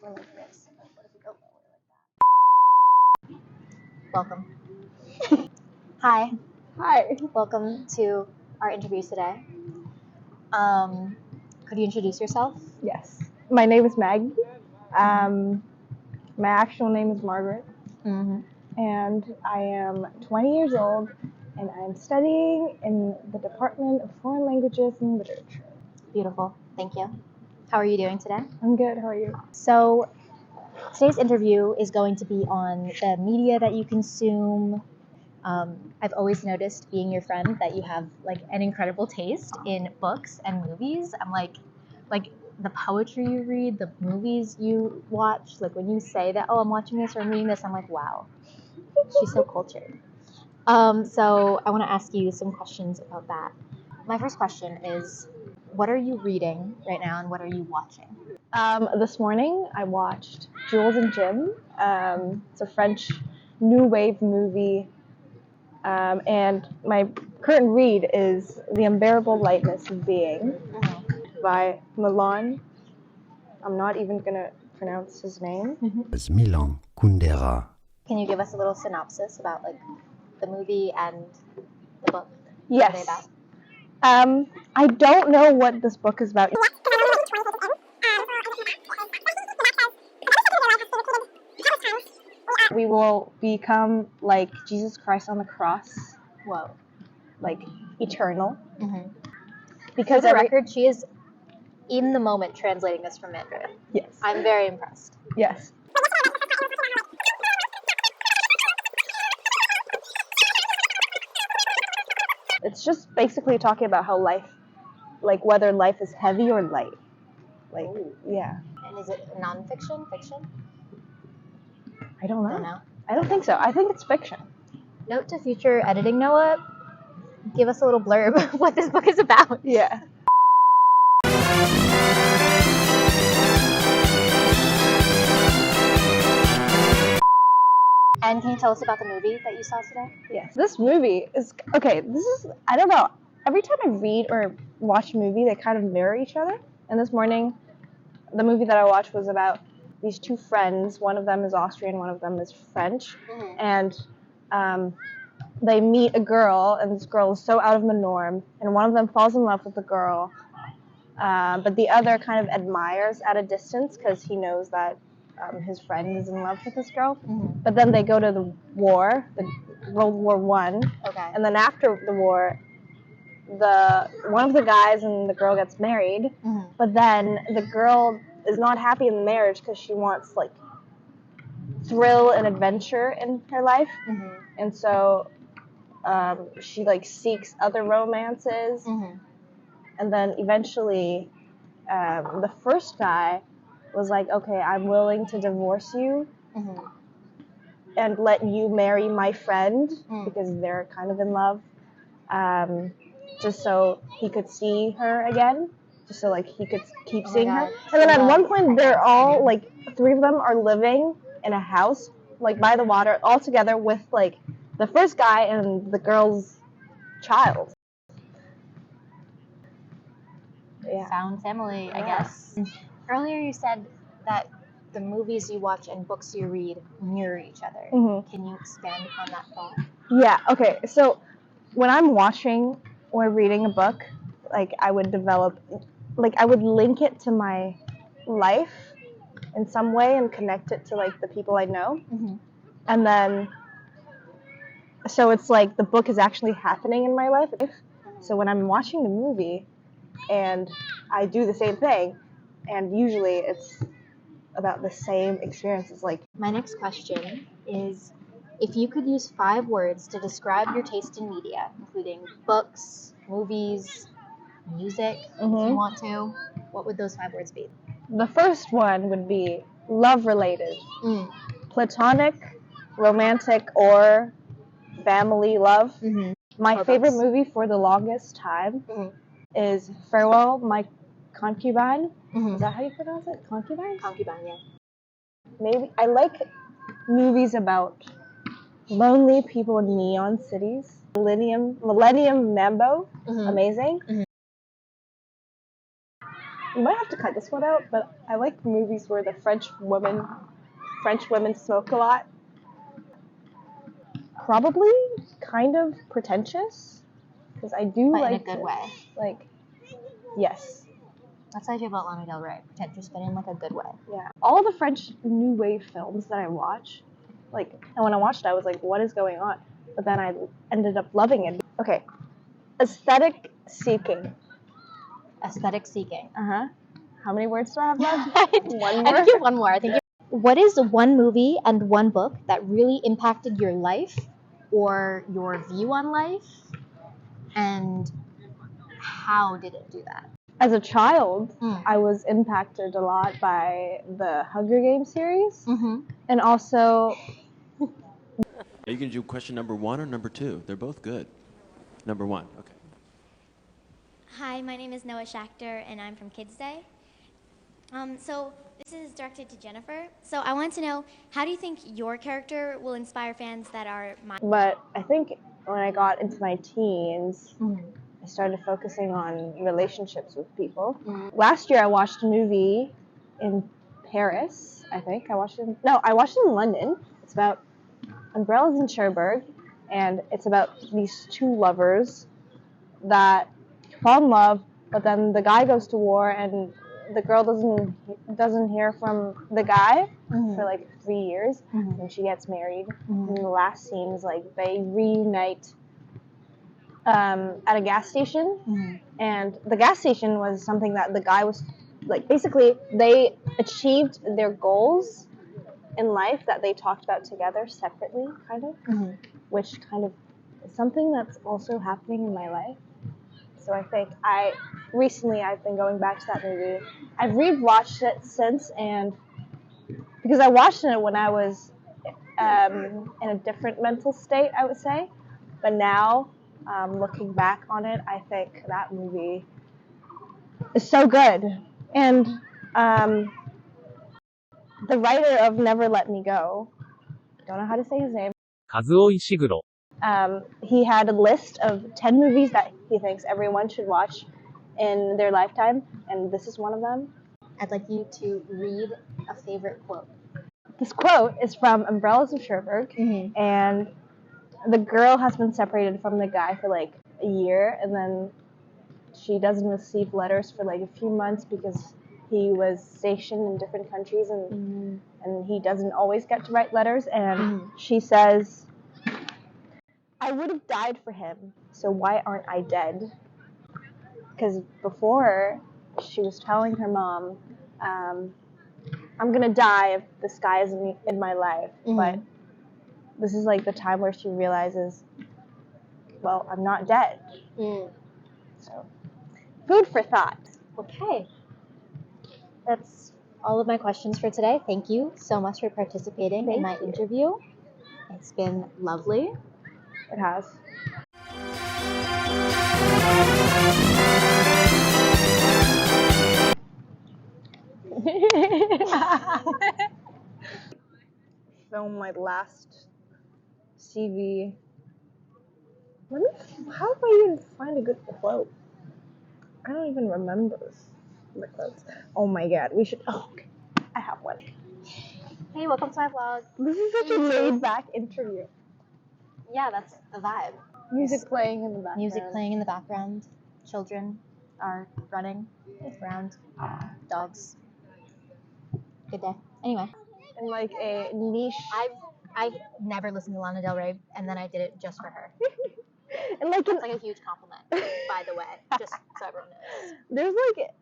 we're like this. What if we go lower like that? Welcome. Hi. Hi. Welcome to our interview today. Could you introduce yourself? Yes. My name is Maggie. My actual name is Margaret. Mm-hmm. And I am 20 years old, and I'm studying in the Department of Foreign Languages and Literature. Beautiful. Thank you. How are you doing today? I'm good. How are you? So, today's interview is going to be on the media that you consume. I've always noticed, being your friend, that you have like an incredible taste in books and movies. I'm like the poetry you read, the movies you watch. Like when you say that, oh, I'm watching this or I'm reading this, I'm like, wow, she's so cultured. So I want to ask you some questions about that. My first question is, what are you reading right now and what are you watching? This morning I watched Jules and Jim. It's a French new wave movie. And my current read is The Unbearable Lightness of Being by Milan. I'm not even going to pronounce his name. It's Milan Kundera. Can you give us a little synopsis about like the movie and the book? Yes. What are they about? I don't know what this book is about. We will become like Jesus Christ on the cross. Whoa. Like eternal. Mm-hmm. Because for the record, she is in the moment translating this from Mandarin. Yes. I'm very impressed. Yes. It's just basically talking about how life, like whether life is heavy or light. Like, yeah. And is it nonfiction, fiction? I don't know. Don't know. I don't think so. I think it's fiction. Note to future editing Noah, give us a little blurb of what this book is about. Yeah. And can you tell us about the movie that you saw today? Yes. This movie is, okay, I don't know. Every time I read or watch a movie, they kind of mirror each other. And this morning, the movie that I watched was about these two friends. One of them is Austrian, one of them is French. Mm-hmm. And they meet a girl, and this girl is so out of the norm. And one of them falls in love with the girl. But the other kind of admires at a distance because he knows that his friend is in love with this girl. Mm-hmm. But then they go to the war, the World War I. Okay. And then after the war, one of the guys and the girl gets married. Mm-hmm. But then the girl is not happy in the marriage because she wants like thrill and adventure in her life. Mm-hmm. And so she like seeks other romances. Mm-hmm. And then eventually the first guy was like, okay, I'm willing to divorce you. Mm-hmm. And let you marry my friend because they're kind of in love, just so he could see her again, just so like he could keep seeing her. And then at one point, they're all like, three of them are living in a house like by the water, all together with like the first guy and the girl's child. Yeah. Found family, I guess. Earlier you said that the movies you watch and books you read mirror each other. Mm-hmm. Can you expand upon that thought? Yeah, okay. So when I'm watching or reading a book, like I would link it to my life in some way and connect it to like the people I know. Mm-hmm. And then, so it's like the book is actually happening in my life. So when I'm watching the movie and I do the same thing, and usually it's about the same experiences. Like, my next question is, if you could use 5 words to describe your taste in media, including books, movies, music, if you want to, what would those 5 words be? The first one would be love-related. Platonic, romantic, or family love. Mm-hmm. My favorite movie for the longest time is Farewell, My Concubine. Mm-hmm. Is that how you pronounce it? Concubine? Concubine, yeah. Maybe I like movies about lonely people in neon cities. Millennium Mambo, amazing. Mm-hmm. You might have to cut this one out, but I like movies where the French women smoke a lot. Probably kind of pretentious, because I do but like in a good way. Like, yes. That's how I feel about Lana Del Rey. Pretentious, but in like a good way. Yeah. All the French New Wave films that I watch, like, and when I watched it, I was like, what is going on? But then I ended up loving it. Okay. Aesthetic seeking. Aesthetic seeking. Uh-huh. How many words do I have left? One more? I think you have one more. What is one movie and one book that really impacted your life or your view on life? And how did it do that? As a child, I was impacted a lot by the Hunger Games series. Mm-hmm. And also... Are you going to do question number 1 or number 2? They're both good. Number 1, okay. Hi, my name is Noah Schachter, and I'm from Kids Day. So this is directed to Jennifer. So I want to know, how do you think your character will inspire fans that are... But I think when I got into my teens, I started focusing on relationships with people. Last year I watched a movie in Paris, I think. I watched it in London. It's about umbrellas in Cherbourg, and it's about these two lovers that fall in love, but then the guy goes to war and the girl doesn't hear from the guy for like 3 years, and she gets married. And the last scene is like they reunite at a gas station, and the gas station was something that the guy was like, basically they achieved their goals in life that they talked about together separately, kind of, which kind of is something that's also happening in my life. So I think I've been going back to that movie. I've rewatched it since, and because I watched it when I was in a different mental state, I would say, but now looking back on it, I think that movie is so good. And the writer of Never Let Me Go, don't know how to say his name, Kazuo Ishiguro. He had a list of 10 movies that he thinks everyone should watch in their lifetime, and this is one of them. I'd like you to read a favorite quote. This quote is from Umbrellas of Cherbourg, and the girl has been separated from the guy for like a year, and then she doesn't receive letters for like a few months because he was stationed in different countries, and he doesn't always get to write letters, and she says, I would have died for him, so why aren't I dead? Because before, she was telling her mom, I'm gonna die if this guy isn't in my life, but this is like the time where she realizes, well, I'm not dead. So, food for thought. Okay. That's all of my questions for today. Thank you so much for participating in my interview. It's been lovely. It has. Film my last CV. How do I even find a good quote? I don't even remember the quotes. Oh my god, we should. Oh, okay. I have one. Hey, welcome to my vlog. This is such a laid back interview. Yeah, that's the vibe. Music playing in the background. Music playing in the background. Children are running around. Dogs. Good day. Anyway. In like a niche. I've never listened to Lana Del Rey, and then I did it just for her. And like it's like a huge compliment, by the way, just so everyone knows. There's like